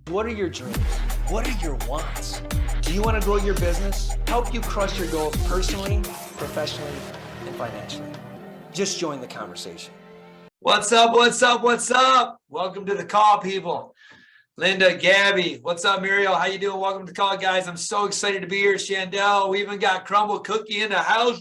What are your dreams? What are your wants? Do you want to grow your business? Help you crush your goals personally, professionally, and financially? Just join the conversation. What's up? What's up? What's up? Welcome to the call, people. Linda, Gabby, what's up, Muriel? How you doing? Welcome to the call, guys. I'm so excited to be here. Chandel, we even got Crumble Cookie in the house.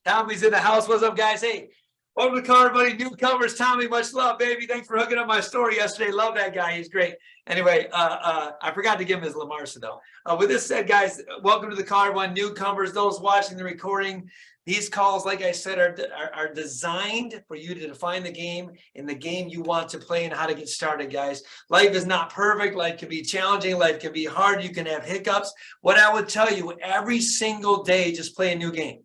Tommy's in the house. What's up, guys? Hey, welcome to the call, everybody. Newcomers, Tommy, much love, baby. Thanks for hooking up my story yesterday. Love that guy. He's great. Anyway, I forgot to give him his Lamarsa, though. With this said, guys, welcome to the call, everyone. Newcomers, those watching the recording. These calls, like I said, are designed for you to define the game and the game you want to play and how to get started, guys. Life is not perfect. Life can be challenging. Life can be hard. You can have hiccups. What I would tell you, every single day, just play a new game.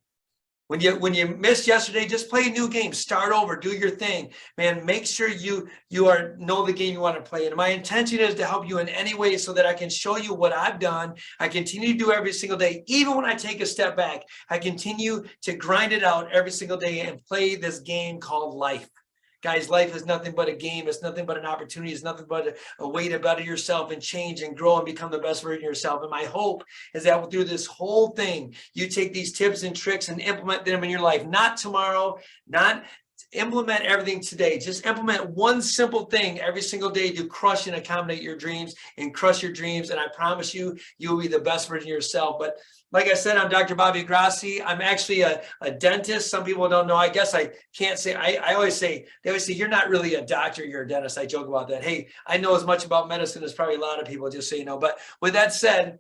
When you missed yesterday, just play a new game. Start over. Do your thing, man. Make sure you know the game you want to play. And my intention is to help you in any way so that I can show you what I've done. I continue to do every single day. Even when I take a step back, I continue to grind it out every single day and play this game called life. Guys, life is nothing but a game. It's nothing but an opportunity. It's nothing but a way to better yourself and change and grow and become the best version of yourself. And my hope is that through this whole thing, you take these tips and tricks and implement them in your life. Not tomorrow, not implement everything today. Just implement one simple thing every single day to crush and accommodate your dreams and crush your dreams. And I promise you, you'll be the best version of yourself. But like I said, I'm Dr. Bobby Grossi. I'm actually a dentist. Some people don't know. I guess I can't say, I always say, they always say, you're not really a doctor, you're a dentist. I joke about that. Hey, I know as much about medicine as probably a lot of people, just so you know. But with that said,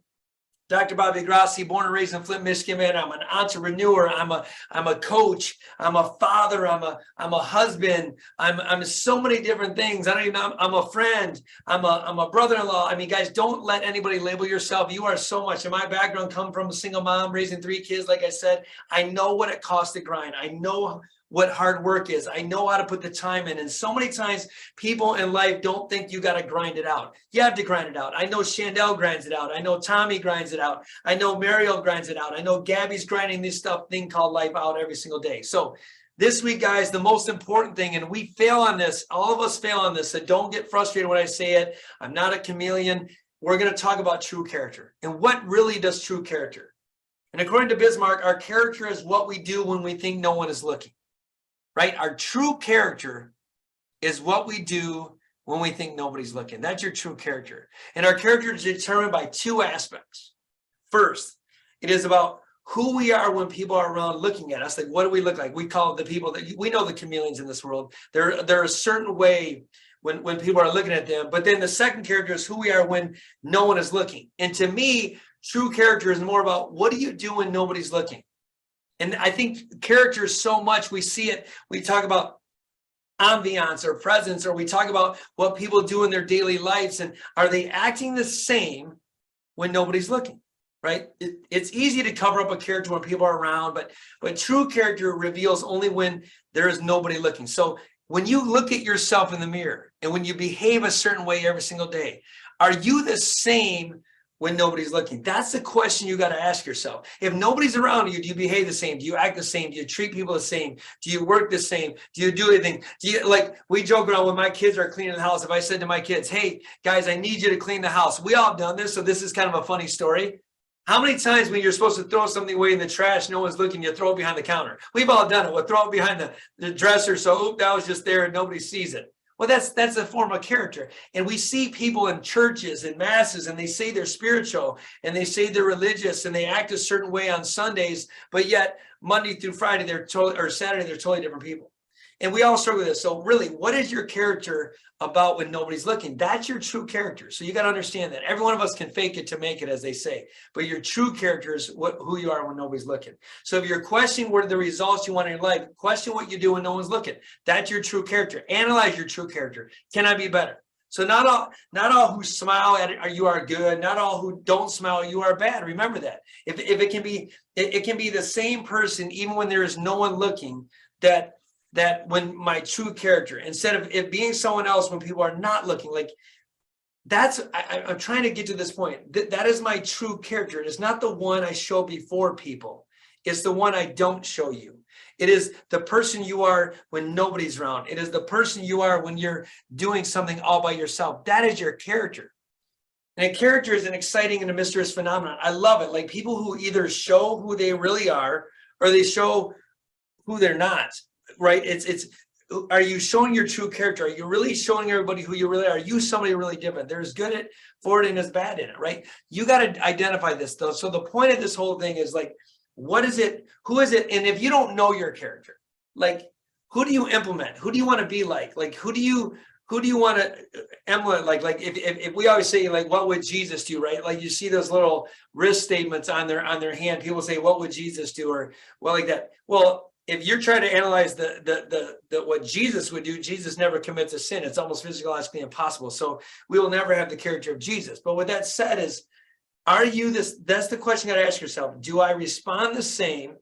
Dr. Bobby Grossi, born and raised in Flint, Michigan, man. I'm an entrepreneur. I'm a coach. I'm a father. I'm a husband. I'm so many different things. I don't even know. I'm a friend. I'm a brother-in-law. I mean, guys, don't let anybody label yourself. You are so much. And my background comes from a single mom raising 3 kids. Like I said, I know what it costs to grind. I know what hard work is. I know how to put the time in. And so many times people in life don't think you got to grind it out. You have to grind it out. I know Chandel grinds it out. I know Tommy grinds it out. I know Mariel grinds it out. I know Gabby's grinding this thing called life out every single day. So this week, guys, the most important thing, and we fail on this, all of us fail on this, so don't get frustrated when I say it. I'm not a chameleon. We're going to talk about true character and what really does true character. And according to Bismarck, our character is what we do when we think no one is looking. Right? Our true character is what we do when we think nobody's looking. That's your true character. And our character is determined by 2 aspects. First, it is about who we are when people are around looking at us. Like, what do we look like? We call it the people that we know, the chameleons in this world. They're a certain way when people are looking at them. But then the second character is who we are when no one is looking. And to me, true character is more about what do you do when nobody's looking? And I think character is so much, we see it, we talk about ambiance or presence, or we talk about what people do in their daily lives, and are they acting the same when nobody's looking, right? It's easy to cover up a character when people are around, but true character reveals only when there is nobody looking. So when you look at yourself in the mirror and when you behave a certain way every single day, are you the same when nobody's looking? That's the question you got to ask yourself. If nobody's around you, do you behave the same? Do you act the same? Do you treat people the same? Do you work the same? Do you do anything? Do you, like, we joke around when my kids are cleaning the house. If I said to my kids, hey guys, I need you to clean the house. We all have done this. So this is kind of a funny story. How many times when you're supposed to throw something away in the trash, no one's looking, you throw it behind the counter? We've all done it. We'll throw it behind the dresser. So that was just there and nobody sees it. Well, that's a form of character. And we see people in churches and masses, and they say they're spiritual and they say they're religious and they act a certain way on Sundays, but yet Monday through Friday, or Saturday, they're totally different people. And we all struggle with this. So really, what is your character about when nobody's looking? That's your true character. So you got to understand that every one of us can fake it to make it, as they say, but your true character is who you are when nobody's looking. So if you're questioning what are the results you want in your life, question what you do when no one's looking. That's your true character. Analyze your true character. Can I be better? So not all who smile at you are good. Not all who don't smile you are bad. Remember that. If it can be the same person even when there is no one looking. That when my true character, instead of it being someone else when people are not looking, like I'm trying to get to this point. That is my true character. It is not the one I show before people. It's the one I don't show you. It is the person you are when nobody's around. It is the person you are when you're doing something all by yourself. That is your character. And a character is an exciting and a mysterious phenomenon. I love it. Like people who either show who they really are or they show who they're not, right? Are you showing your true character? Are you really showing everybody who you really are? Are you somebody really different? There's good for it and there's bad in it, right? You got to identify this though. So the point of this whole thing is like, what is it? Who is it? And if you don't know your character, like who do you implement? Who do you want to be like? Like who do you want to emulate? Like if we always say like, what would Jesus do, right? Like you see those little wrist statements on their hand. People say, what would Jesus do? Or well, like that. Well, if you're trying to analyze the what Jesus would do, Jesus never commits a sin. It's almost physiologically impossible. So we will never have the character of Jesus. But with that said is, are you this? That's the question you got to ask yourself. Do I respond the same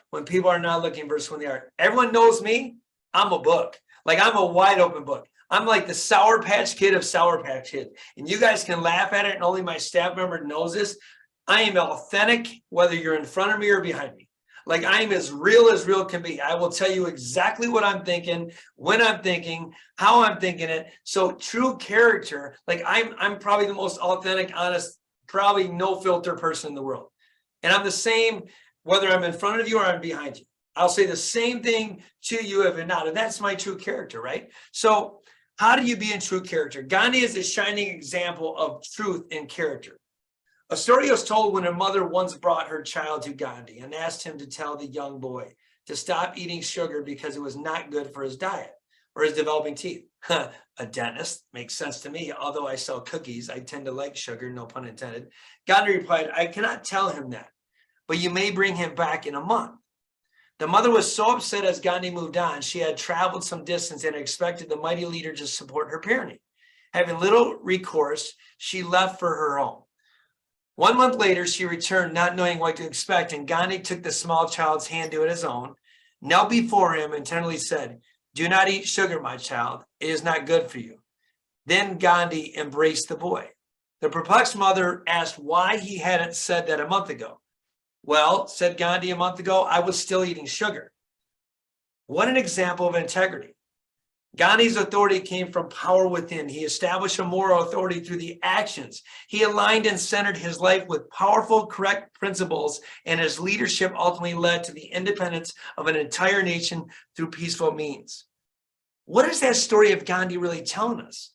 when people are not looking versus when they are? Everyone knows me. I'm a book. Like I'm a wide open book. I'm like the Sour Patch Kid of Sour Patch Kids. And you guys can laugh at it. And only my staff member knows this. I am authentic, whether you're in front of me or behind me. Like I'm as real can be. I will tell you exactly what I'm thinking, when I'm thinking, how I'm thinking it. So true character, like I'm probably the most authentic, honest, probably no filter person in the world. And I'm the same, whether I'm in front of you or I'm behind you. I'll say the same thing to you if you're not. And that's my true character, right? So how do you be in true character? Gandhi is a shining example of truth and character. A story was told when a mother once brought her child to Gandhi and asked him to tell the young boy to stop eating sugar because it was not good for his diet or his developing teeth. A dentist, makes sense to me. Although I sell cookies, I tend to like sugar, no pun intended. Gandhi replied, I cannot tell him that, but you may bring him back in a month. The mother was so upset as Gandhi moved on. She had traveled some distance and expected the mighty leader to support her parenting. Having little recourse, she left for her home. 1 month later, she returned, not knowing what to expect, and Gandhi took the small child's hand to his own, knelt before him, and tenderly said, do not eat sugar, my child. It is not good for you. Then Gandhi embraced the boy. The perplexed mother asked why he hadn't said that a month ago. Well, said Gandhi a month ago, I was still eating sugar. What an example of integrity. Gandhi's authority came from power within. He established a moral authority through the actions. He aligned and centered his life with powerful, correct principles, and his leadership ultimately led to the independence of an entire nation through peaceful means. What is that story of Gandhi really telling us?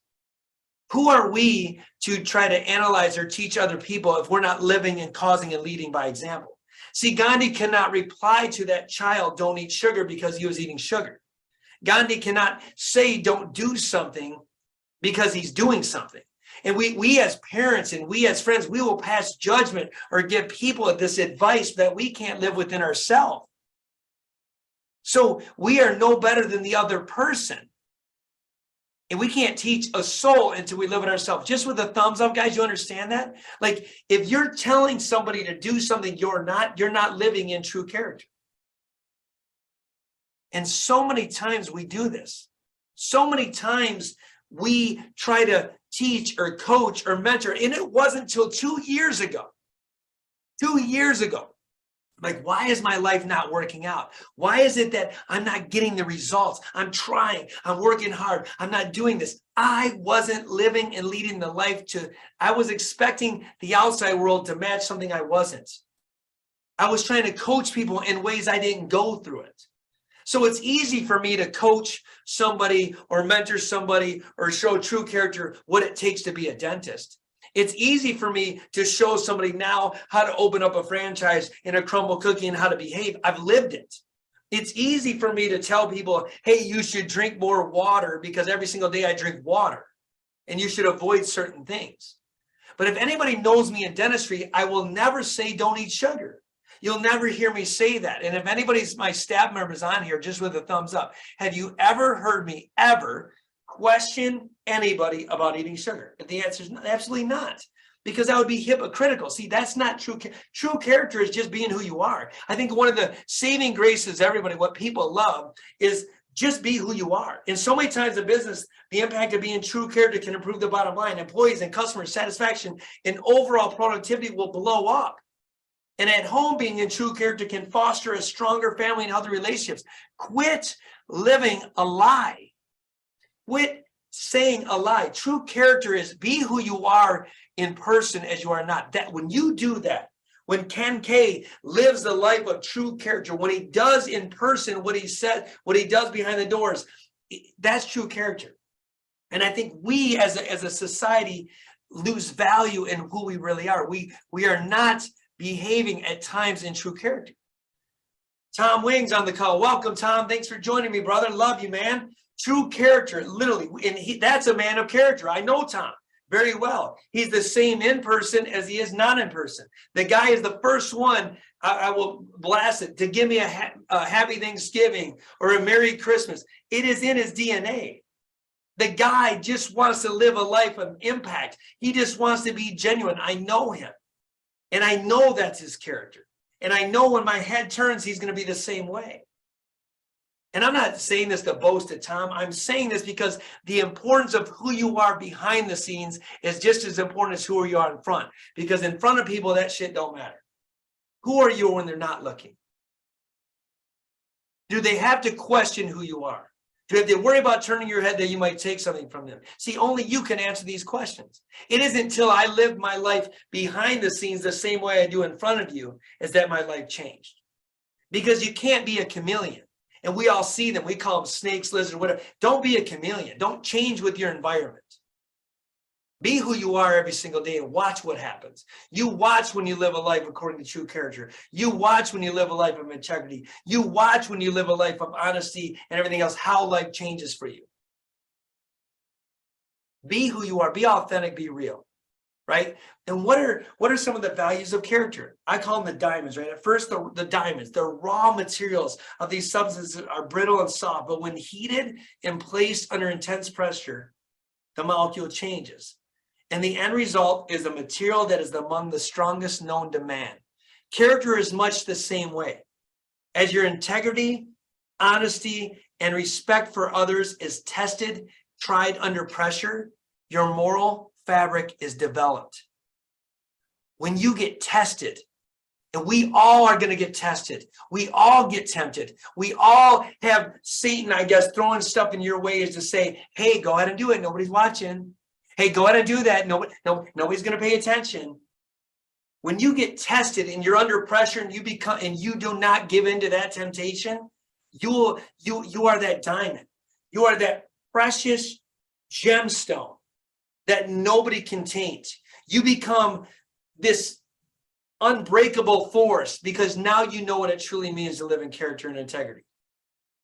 Who are we to try to analyze or teach other people if we're not living and causing and leading by example? See, Gandhi cannot reply to that child, don't eat sugar, because he was eating sugar. Gandhi cannot say don't do something because he's doing something. And we as parents and we as friends, we will pass judgment or give people this advice that we can't live within ourselves. So we are no better than the other person. And we can't teach a soul until we live it ourselves. Just with a thumbs up, guys, you understand that? Like if you're telling somebody to do something you're not living in true character. And so many times we do this. So many times we try to teach or coach or mentor. And it wasn't until 2 years ago. 2 years ago. Like, why is my life not working out? Why is it that I'm not getting the results? I'm trying. I'm working hard. I'm not doing this. I wasn't living and leading the life I was expecting the outside world to match something I wasn't. I was trying to coach people in ways I didn't go through it. So it's easy for me to coach somebody or mentor somebody or show true character what it takes to be a dentist. It's easy for me to show somebody now how to open up a franchise in a crumble cookie and how to behave. I've lived it. It's easy for me to tell people, hey, you should drink more water because every single day I drink water and you should avoid certain things. But if anybody knows me in dentistry, I will never say don't eat sugar. You'll never hear me say that. And if anybody's my staff members on here, just with a thumbs up, have you ever heard me ever question anybody about eating sugar? But the answer is absolutely not, because that would be hypocritical. See, that's not true. True character is just being who you are. I think one of the saving graces, everybody, what people love is just be who you are. And so many times in business, the impact of being true character can improve the bottom line. Employees and customer satisfaction and overall productivity will blow up. And at home, being in true character can foster a stronger family and healthy relationships. Quit living a lie. Quit saying a lie. True character is be who you are in person as you are not. That when you do that, when Ken K lives the life of true character, when he does in person what he said, what he does behind the doors, that's true character. And I think we as a society lose value in who we really are. We are not behaving at times in true character. Tom Wings on the call. Welcome, Tom. Thanks for joining me, brother. Love you, man. True character, literally. And that's a man of character. I know Tom very well. He's the same in person as he is not in person. The guy is the first one, I will blast it, to give me a happy Thanksgiving or a Merry Christmas. It is in his DNA. The guy just wants to live a life of impact. He just wants to be genuine. I know him. And I know that's his character. And I know when my head turns, he's going to be the same way. And I'm not saying this to boast at Tom. I'm saying this because the importance of who you are behind the scenes is just as important as who you are in front. Because in front of people, that shit don't matter. Who are you when they're not looking? Do they have to question who you are? Do they have to worry about turning your head that you might take something from them? See, only you can answer these questions. It isn't until I live my life behind the scenes the same way I do in front of you as that my life changed. Because you can't be a chameleon. And we all see them. We call them snakes, lizards, whatever. Don't be a chameleon. Don't change with your environment. Be who you are every single day and watch what happens. You watch when you live a life according to true character. You watch when you live a life of integrity. You watch when you live a life of honesty and everything else, how life changes for you. Be who you are. Be authentic. Be real. Right? And what are some of the values of character? I call them the diamonds, right? At first, the diamonds, the raw materials of these substances are brittle and soft, but when heated and placed under intense pressure, the molecule changes. And the end result is a material that is among the strongest known to man. Character is much the same way. As your integrity, honesty, and respect for others is tested, tried under pressure, your moral fabric is developed. When you get tested, and we all are going to get tested. We all get tempted. We all have Satan, I guess, throwing stuff in your way is to say, hey, go ahead and do it. Nobody's watching. Hey, go ahead and do that. Nobody's going to pay attention. When you get tested and you're under pressure and you do not give in to that temptation, you are that diamond. You are that precious gemstone that nobody can taint. You become this unbreakable force because now you know what it truly means to live in character and integrity.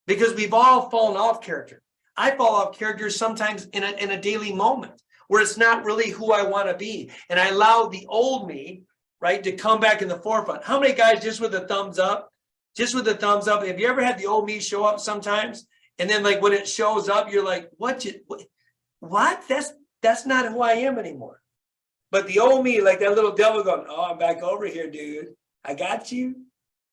Because we've all fallen off character. I fall off character sometimes in a daily moment where it's not really who I want to be. And I allow the old me, right, to come back in the forefront. How many guys just with a thumbs up? Just with a thumbs up. Have you ever had the old me show up sometimes? And then like when it shows up, you're like, what? That's not who I am anymore. But the old me, like that little devil going, oh, I'm back over here, dude. I got you.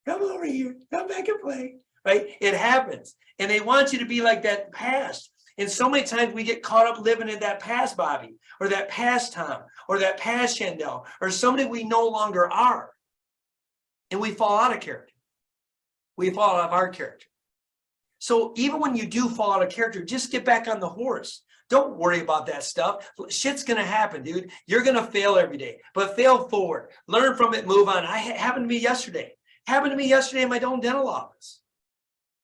Come over here. Come back and play. Right? It happens. And they want you to be like that past. And so many times we get caught up living in that past Bobby, or that past Tom, or that past Chandel, or somebody we no longer are. And we fall out of character. We fall out of our character. So even when you do fall out of character, just get back on the horse. Don't worry about that stuff. Shit's going to happen, dude. You're going to fail every day, but fail forward. Learn from it, move on. Happened to me yesterday. Happened to me yesterday in my own dental office.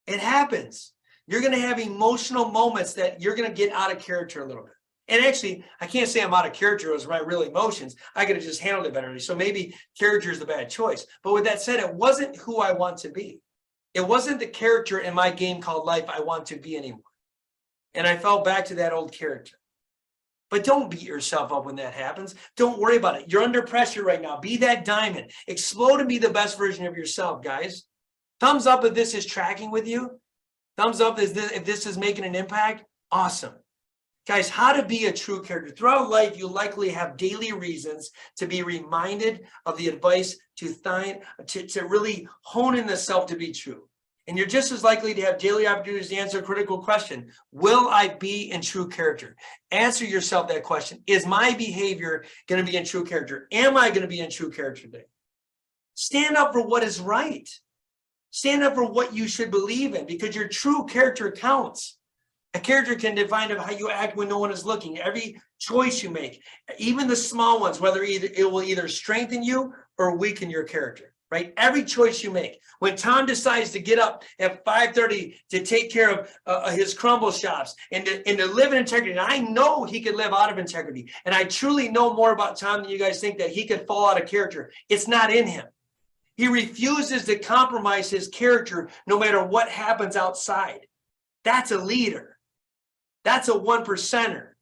It happens. You're going to have emotional moments that you're going to get out of character a little bit. And actually, I can't say I'm out of character as my real emotions. I could have just handled it better. So maybe character is the bad choice. But with that said, it wasn't who I want to be. It wasn't the character in my game called life I want to be anymore. And I fell back to that old character. But don't beat yourself up when that happens. Don't worry about it. You're under pressure right now. Be that diamond. Explode and be the best version of yourself, guys. Thumbs up if this is tracking with you. Thumbs up if this is making an impact. Awesome. Guys, how to be a true character. Throughout life, you likely have daily reasons to be reminded of the advice to really hone in the self to be true. And you're just as likely to have daily opportunities to answer a critical question. Will I be in true character? Answer yourself that question. Is my behavior going to be in true character? Am I going to be in true character today? Stand up for what is right. Stand up for what you should believe in, because your true character counts. A character can define how you act when no one is looking. Every choice you make, even the small ones, whether it will either strengthen you or weaken your character, right? Every choice you make. When Tom decides to get up at 5:30 to take care of his crumble shops and to live in integrity, and I know he could live out of integrity, and I truly know more about Tom than you guys think, that he could fall out of character. It's not in him. He refuses to compromise his character no matter what happens outside. That's a leader. That's a 1%er.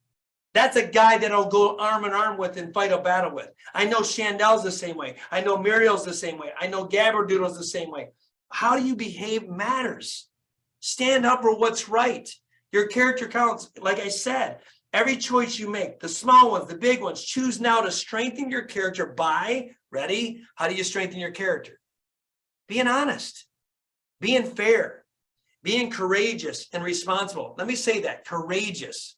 That's a guy that I'll go arm in arm with and fight a battle with. I know Chandel's the same way. I know Muriel's the same way. I know Gabberdoodle's the same way. How you behave matters. Stand up for what's right. Your character counts. Like I said, every choice you make, the small ones, the big ones, choose now to strengthen your character by, ready? How do you strengthen your character? Being honest, being fair, being courageous and responsible. Let me say that, courageous.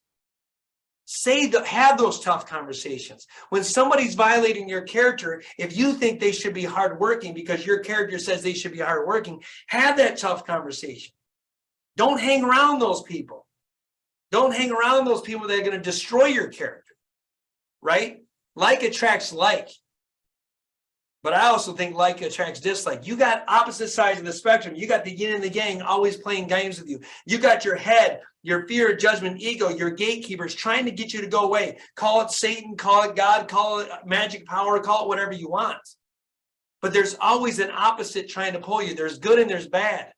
Have those tough conversations. When somebody's violating your character, if you think they should be hardworking because your character says they should be hardworking, have that tough conversation. Don't hang around those people. Don't hang around those people that are going to destroy your character, right? Like attracts like. But I also think like attracts dislike. You got opposite sides of the spectrum. You got the yin and the yang always playing games with you. You got your head, your fear, judgment, ego, your gatekeepers trying to get you to go away. Call it Satan, call it God, call it magic power, call it whatever you want. But there's always an opposite trying to pull you. There's good and there's bad,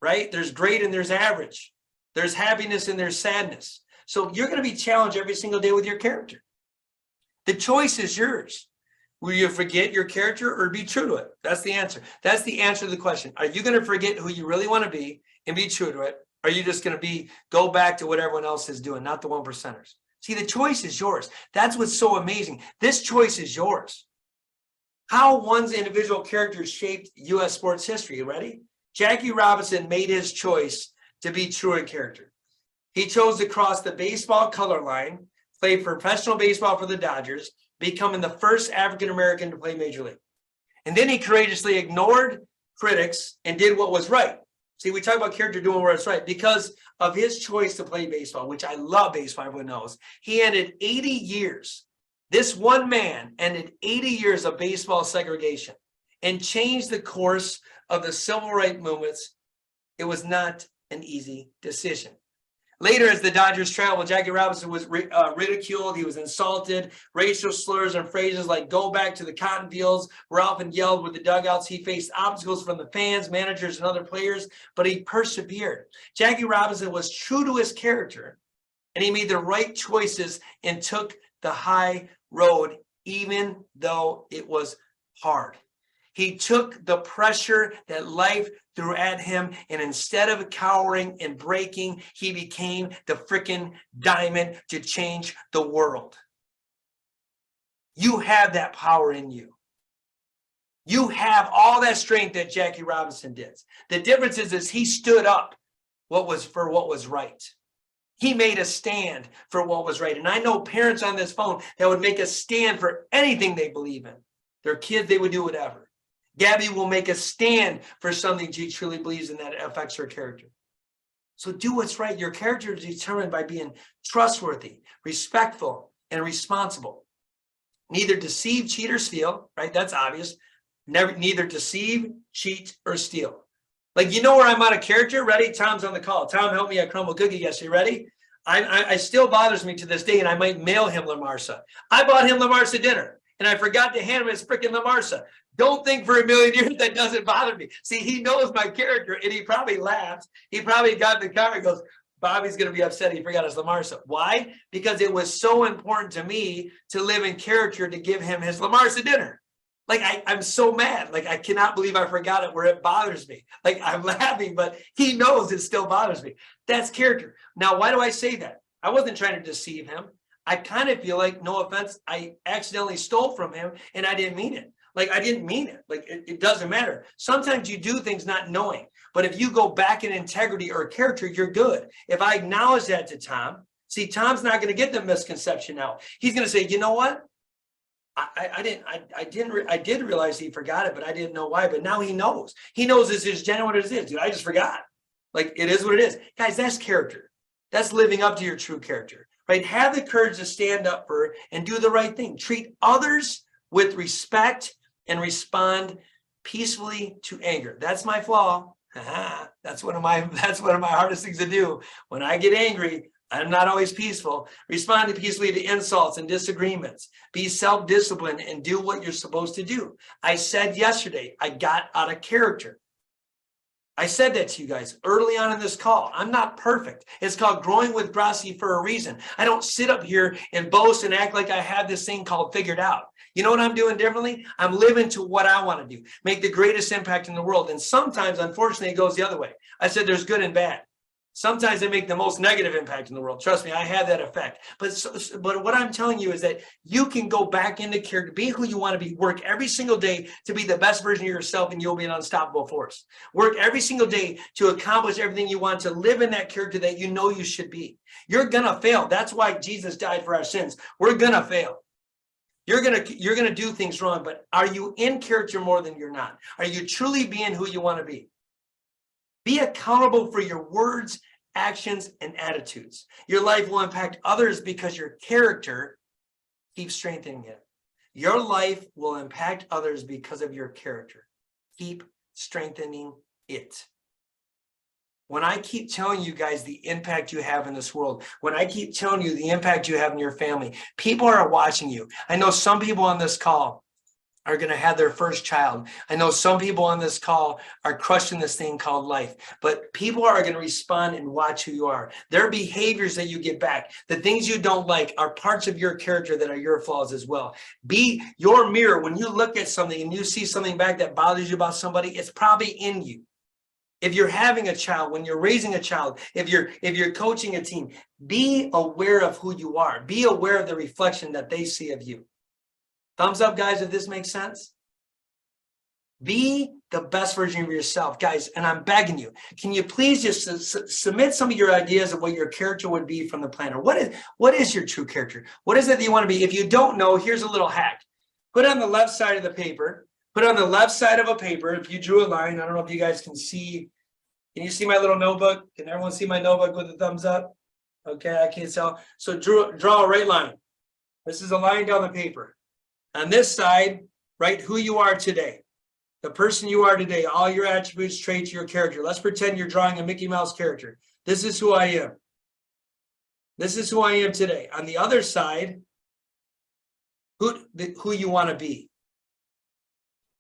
right? There's great and there's average. There's happiness and there's sadness. So you're going to be challenged every single day with your character. The choice is yours. Will you forget your character or be true to it? That's the answer. That's the answer to the question. Are you going to forget who you really want to be and be true to it? Or are you just going to go back to what everyone else is doing, not the 1%ers? See, the choice is yours. That's what's so amazing. This choice is yours. How one's individual character shaped U.S. sports history. You ready? Jackie Robinson made his choice to be true in character. He chose to cross the baseball color line, play professional baseball for the Dodgers, becoming the first African-American to play Major League. And then he courageously ignored critics and did what was right. See, we talk about character doing what's right. Because of his choice to play baseball, which I love baseball, everyone knows, he ended 80 years. This one man ended 80 years of baseball segregation and changed the course of the civil rights movements. It was not an easy decision. Later, as the Dodgers traveled, Jackie Robinson was ridiculed. He was insulted. Racial slurs and phrases like "go back to the cotton fields" were often yelled with the dugouts. He faced obstacles from the fans, managers, and other players, but he persevered. Jackie Robinson was true to his character, and he made the right choices and took the high road, even though it was hard. He took the pressure that life threw at him, and instead of cowering and breaking, he became the freaking diamond to change the world. You have that power in you. You have all that strength that Jackie Robinson did. The difference is he stood up what was right. He made a stand for what was right. And I know parents on this phone that would make a stand for anything they believe in. Their kids, they would do whatever. Gabby will make a stand for something she truly believes in that affects her character. So do what's right. Your character is determined by being trustworthy, respectful, and responsible. Neither deceive, cheat, or steal, right? That's obvious. Neither deceive, cheat, or steal. Like, you know where I'm out of character? Ready? Tom's on the call. Tom helped me at Crumble Cookie yesterday. Ready? I still bothers me to this day, and I might mail him La Marsa. I bought him La Marsa dinner, and I forgot to hand him his freaking La Marsa. Don't think for a million years that doesn't bother me. See, he knows my character, and he probably laughs. He probably got in the car and goes, Bobby's going to be upset he forgot his La Marsa. Why? Because it was so important to me to live in character to give him his La Marsa dinner. Like, I'm so mad. Like, I cannot believe I forgot it where it bothers me. Like, I'm laughing, but he knows it still bothers me. That's character. Now, why do I say that? I wasn't trying to deceive him. I kind of feel like, no offense, I accidentally stole from him, and I didn't mean it. Like, I didn't mean it. Like, it doesn't matter. Sometimes you do things not knowing. But if you go back in integrity or character, you're good. If I acknowledge that to Tom, see, Tom's not going to get the misconception now. He's going to say, you know what? I did realize he forgot it, but I didn't know why. But now he knows. He knows it's as genuine as it is. Dude, I just forgot. Like, it is what it is. Guys, that's character. That's living up to your true character, right? Have the courage to stand up for and do the right thing. Treat others with respect and respond peacefully to anger. That's my flaw. That's one of my hardest things to do. When I get angry, I'm not always peaceful. Respond peacefully to insults and disagreements. Be self-disciplined and do what you're supposed to do. I said yesterday, I got out of character. I said that to you guys early on in this call. I'm not perfect. It's called growing with Grossi for a reason. I don't sit up here and boast and act like I have this thing called figured out. You know what I'm doing differently? I'm living to what I want to do, make the greatest impact in the world. And sometimes, unfortunately, it goes the other way. I said there's good and bad. Sometimes they make the most negative impact in the world. Trust me, I have that effect. But what I'm telling you is that you can go back into character, be who you want to be, work every single day to be the best version of yourself, and you'll be an unstoppable force. Work every single day to accomplish everything you want, to live in that character that you know you should be. You're going to fail. That's why Jesus died for our sins. We're going to fail. You're gonna do things wrong, but are you in character more than you're not? Are you truly being who you want to be? Be accountable for your words, actions, and attitudes. Your life will impact others because your character keeps strengthening it. Your life will impact others because of your character. Keep strengthening it. When I keep telling you guys the impact you have in this world, when I keep telling you the impact you have in your family, people are watching you. I know some people on this call are going to have their first child. I know some people on this call are crushing this thing called life, but people are going to respond and watch who you are. Their behaviors that you get back, the things you don't like, are parts of your character that are your flaws as well. Be your mirror. When you look at something and you see something back that bothers you about somebody, it's probably in you. If you're having a child, when you're raising a child, if you're coaching a team, be aware of who you are. Be aware of the reflection that they see of you. Thumbs up, guys, if this makes sense. Be the best version of yourself, guys, and I'm begging you. Can you please just submit some of your ideas of what your character would be from the planner? What is your true character? What is it that you want to be? If you don't know, here's a little hack. Put on the left side of the paper. Put on the left side of a paper, if you drew a line, I don't know if you guys can see. Can you see my little notebook? Can everyone see my notebook with the thumbs up? Okay, I can't tell. So draw a right line. This is a line down the paper. On this side, write who you are today. The person you are today, all your attributes, traits, your character. Let's pretend you're drawing a Mickey Mouse character. This is who I am. This is who I am today. On the other side, who you want to be.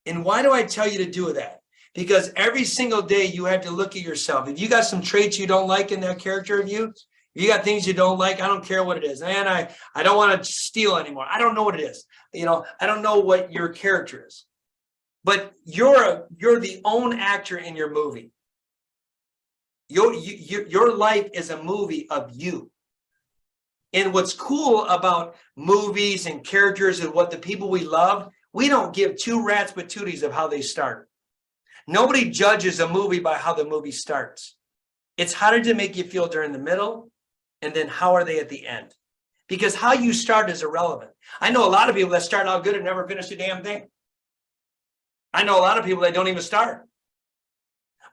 And why do I tell you to do that? Because every single day you have to look at yourself. If you got some traits you don't like in that character of you, if you got things you don't like, I don't care what it is. Man, I don't want to steal anymore. I don't know what it is. You know, I don't know what your character is. But you're the own actor in your movie. Your life is a movie of you. And what's cool about movies and characters and what the people we love, we don't give two rats but tooties of how they start. Nobody judges a movie by how the movie starts. It's how did it make you feel during the middle, and then how are they at the end? Because how you start is irrelevant. I know a lot of people that start out good and never finish a damn thing. I know a lot of people that don't even start.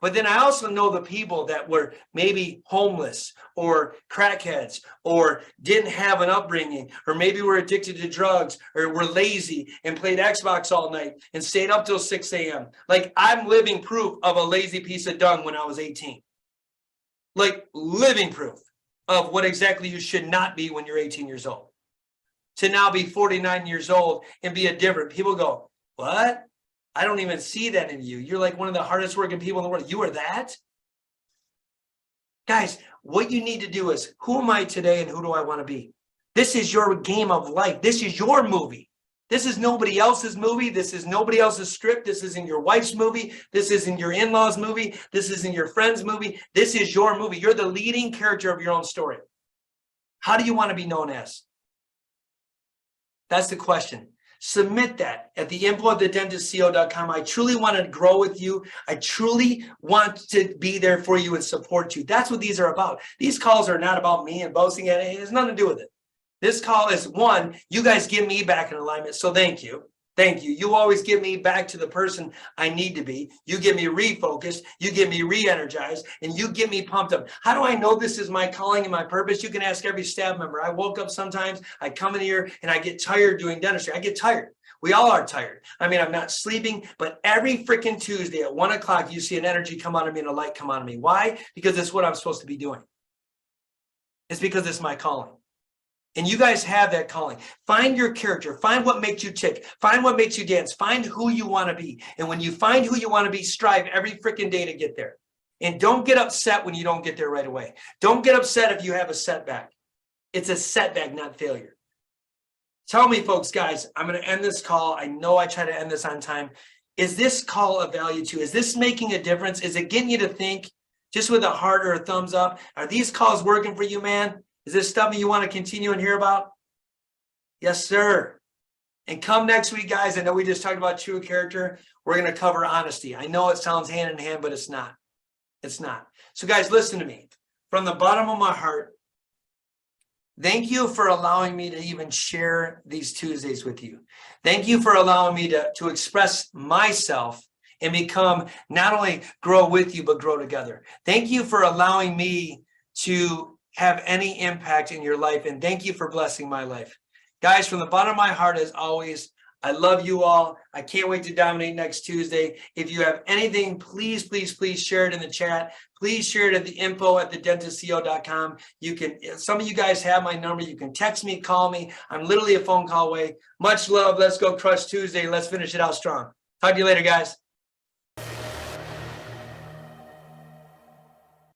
But then I also know the people that were maybe homeless or crackheads or didn't have an upbringing, or maybe were addicted to drugs or were lazy and played Xbox all night and stayed up till 6 a.m. Like, I'm living proof of a lazy piece of dung when I was 18. Like, living proof of what exactly you should not be when you're 18 years old. To now be 49 years old and be a different. People go, what? I don't even see that in you. You're like one of the hardest working people in the world. You are that? Guys, what you need to do is, who am I today and who do I want to be? This is your game of life. This is your movie. This is nobody else's movie. This is nobody else's script. This isn't your wife's movie. This isn't your in-laws movie. This isn't your friend's movie. This is your movie. You're the leading character of your own story. How do you want to be known as? That's the question. Submit that at the info@thedentistco.com. I truly want to grow with you. I truly want to be there for you and support you. That's what these are about. These calls are not about me and boasting. It has nothing to do with it. This call is, one, you guys get me back in alignment, so thank you. Thank you. You always get me back to the person I need to be. You get me refocused. You get me re-energized, and you get me pumped up. How do I know this is my calling and my purpose? You can ask every staff member. I woke up sometimes, I come in here and I get tired doing dentistry. I get tired. We all are tired. I mean, I'm not sleeping, but every freaking Tuesday at 1 o'clock, you see an energy come out of me and a light come out of me. Why? Because it's what I'm supposed to be doing. It's because it's my calling. And you guys have that calling. Find your character. Find what makes you tick. Find what makes you dance. Find who you want to be. And when you find who you want to be, strive every freaking day to get there. And don't get upset when you don't get there right away. Don't get upset if you have a setback. It's a setback, not failure. Tell me, folks, guys, I'm going to end this call. I know I try to end this on time. Is this call of value to you? Is this making a difference? Is it getting you to think just with a heart or a thumbs up? Are these calls working for you, man? Is this stuff that you want to continue and hear about? Yes, sir. And come next week, guys. I know we just talked about true character. We're going to cover honesty. I know it sounds hand in hand, but it's not. It's not. So, guys, listen to me. From the bottom of my heart, thank you for allowing me to even share these Tuesdays with you. Thank you for allowing me to express myself and become, not only grow with you, but grow together. Thank you for allowing me to have any impact in your life. And thank you for blessing my life. Guys, from the bottom of my heart, as always, I love you all. I can't wait to dominate next Tuesday. If you have anything, please, please, please share it in the chat. Please share it at the info@thedentistco.com. You can, some of you guys have my number. You can text me, call me. I'm literally a phone call away. Much love. Let's go crush Tuesday. Let's finish it out strong. Talk to you later, guys.